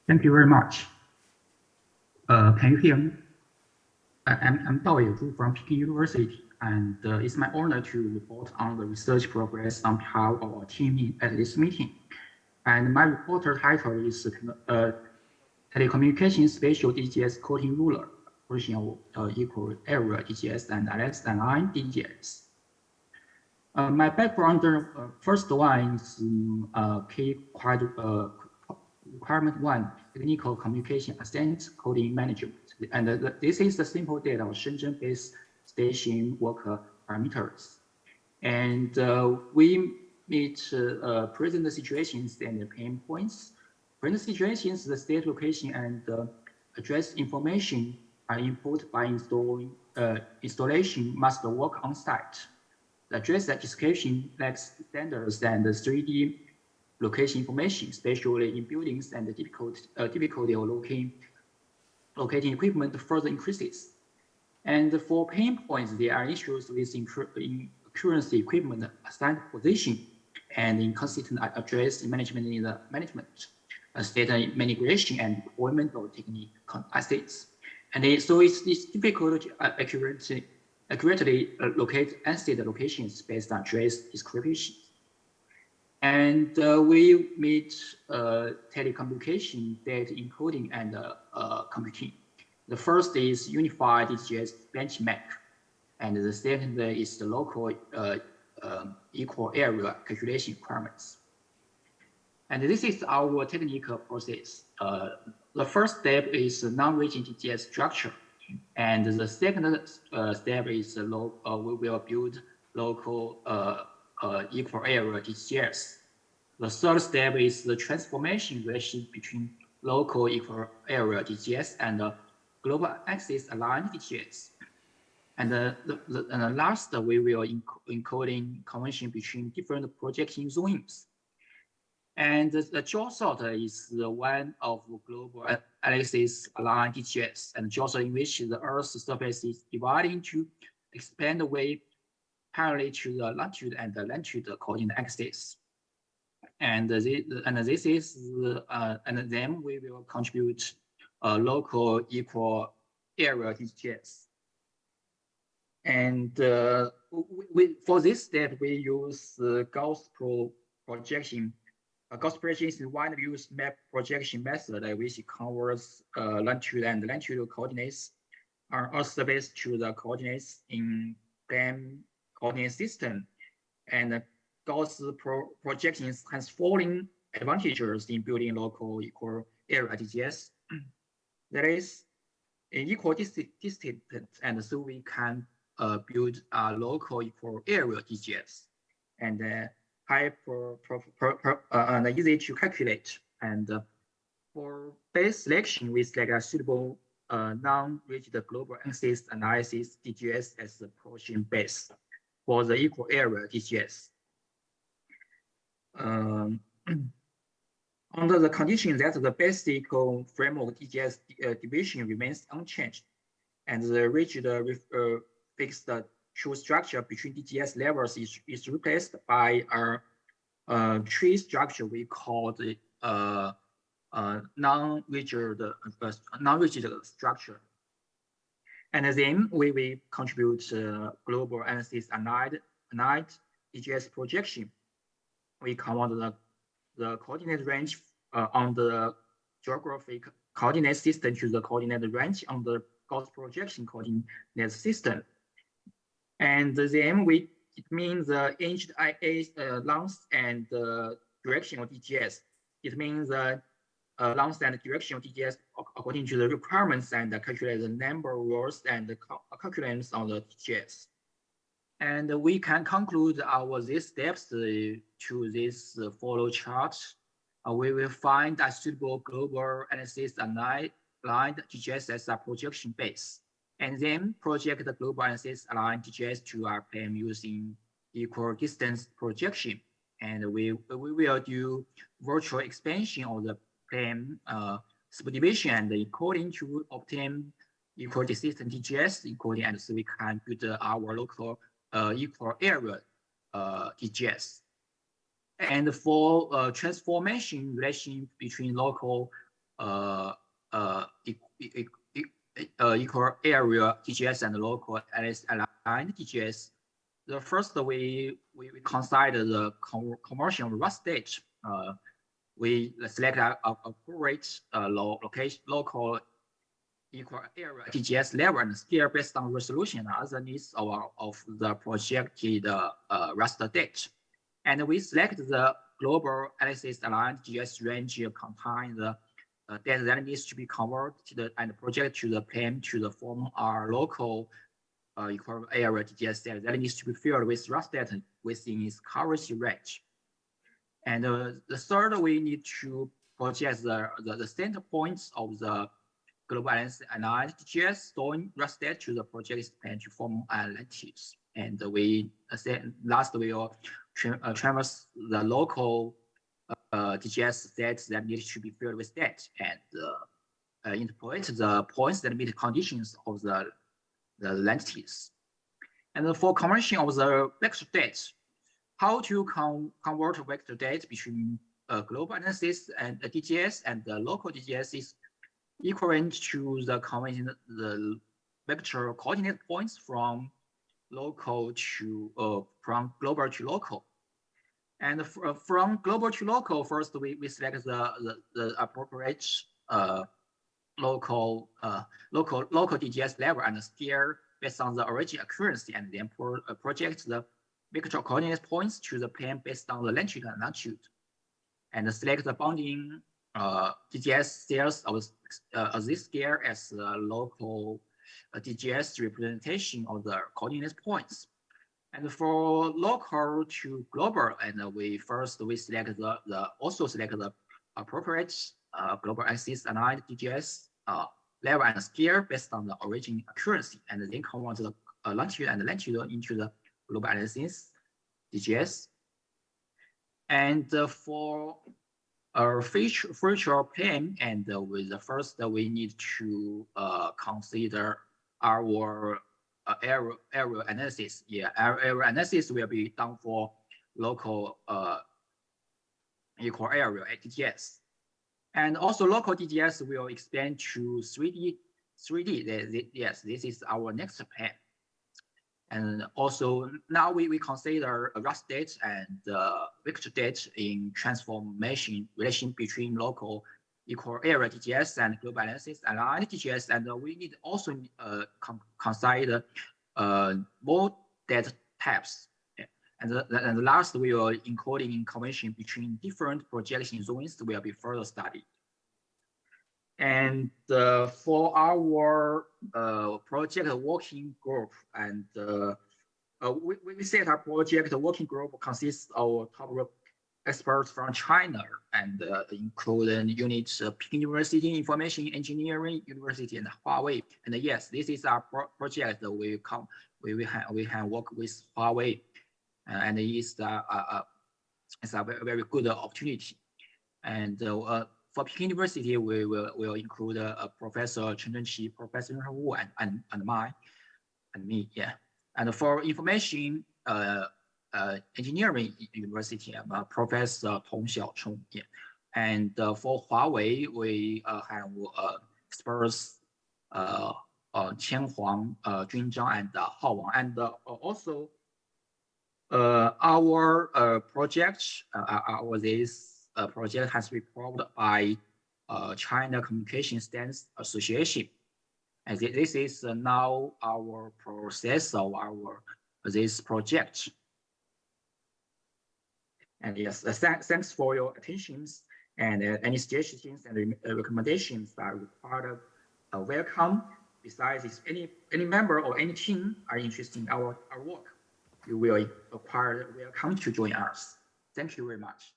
Thank you very much. Can you hear me? I'm Daoye Zhu from Peking University, and it's my honor to report on the research progress on behalf of our team at this meeting. And my reporter title is Telecommunication Spatial DGS Coding Ruler, version of equal area DGS and less than line DGS. My background, first one is key requirement one, technical communication assistant coding management. And this is the simple data of Shenzhen-based station worker parameters. And we meet present situations and pain points. Present situations, the state location and address information are input by installation must work on site. The address description lacks standards and 3D location information, especially in buildings, and the difficulty of locating equipment further increases. And for pain points, there are issues with currency equipment assigned position and inconsistent address management in the management, state manipulation and deployment of technique assets. And so it's difficult to accurately locate asset locations based on address descriptions. And we meet telecommunication, data encoding, and computing. The first is unified DGS benchmark, and the second is the local equal area calculation requirements. And this is our technical process. The first step is non-rigid DGS structure, and the second step is we will build local equal area DGS. The third step is the transformation relation between local equal area DGS and global axis aligned DGS. And the last, we will encoding convention between different projection zones. And the jaw sort is the one of global axis aligned DGS, and jaw sort in which the Earth's surface is divided into expand away parallel to the longitude and the latitude coordinate axis. And this is and then we will contribute local equal area DGS. And for this step, we use Gauss projection. Gauss projection is one use map projection method which covers longitude and latitude coordinates on Earth surface to the coordinates in plane coordinate system. And Gauss projections has following advantages in building local equal area DGS. That is equal distance, and so we can build a local equal area DGS, and and easy to calculate. And for base selection, we select a suitable non-rigid global axis analysis DGS as the portion base for the equal area DGS. Under the condition that the basic framework DGS division remains unchanged, and the rigid fixed true structure between DGS levels is replaced by a tree structure we call the non-rigid structure. And then we contribute global analysis aligned DGS projection. We convert the coordinate range on the geographic coordinate system to the coordinate range on the Gauss projection coordinate system. And then it means the hinged IA length and the direction of DGS. It means the length and direction of DGS according to the requirements, and calculate the number of rows and the calculations on the DGS. And we can conclude these steps to this follow chart. We will find a suitable global analysis aligned DGS as a projection base, and then project the global analysis aligned DGS to our plane using equal distance projection. And we will do virtual expansion of the plane subdivision and encoding to obtain equal distance DGS encoding, and so we can build our local equal area DGS. And for transformation relation between local equal area DGS and local aligned DGS. The first we consider the commercial rust state. We select a appropriate local equal area DGS level and scale based on resolution and other needs of the projected rust date. And we select the global analysis aligned DGS range contain the data that needs to be converted and projected to the plane to form our local equal area DGS data that needs to be filled with rust data within its coverage range. And the third, we need to project the center points of the global aligned DGS storing rust data to the project plane to form lattice. And we last we will traverse the local DGS sets that need to be filled with that and interpolate the points that meet conditions of the lattice. And for conversion of the vector data, how to convert vector data between global analysis and DGS and the local DGS is equivalent to the converting the vector coordinate points from local to from global to local. And from global to local, first we select the appropriate local DGS level and scale based on the origin accuracy, and then project the vector coordinate points to the plane based on the longitude and latitude, and select the bounding DGS cells of this scale as the local DGS representation of the coordinate points. And for local to global, and we select also select the appropriate global axis aligned DGS level and scale based on the origin accuracy, and then convert the longitude and latitude into the global analysis DGS. And for our future plane, and with the first we need to consider our area analysis. Yeah, our area analysis will be done for local equal area at DGS. And also local DGS will expand to 3D. Yes, this is our next plan. And also now we consider rust data and vector data in transformation relation between local equal area DGS and global analysis aligned DGS, and we need also consider more data types. And last, we will encoding information between different projection zones will be further studied. And for our project working group, and we set our project working group consists of top experts from China, and including units Peking University, Information Engineering University, and Huawei. And yes, this is our project that we have worked with Huawei, and it's a very good opportunity. And for Peking University, we will include Professor Chen Zhenqi, Professor Wu, and me. Yeah. And for Information Engineering University, Professor Tong Xiaochong. Yeah. And for Huawei, we have experts Qian Huang, Jun Zhang, and Hao Wang. And also our project, this project has been approved by China Communication Standards Association. And this is now our process of this project. And yes, thanks for your attention. And any suggestions and recommendations are required welcome. Besides, if any member or any team are interested in our work, you will welcome to join us. Thank you very much.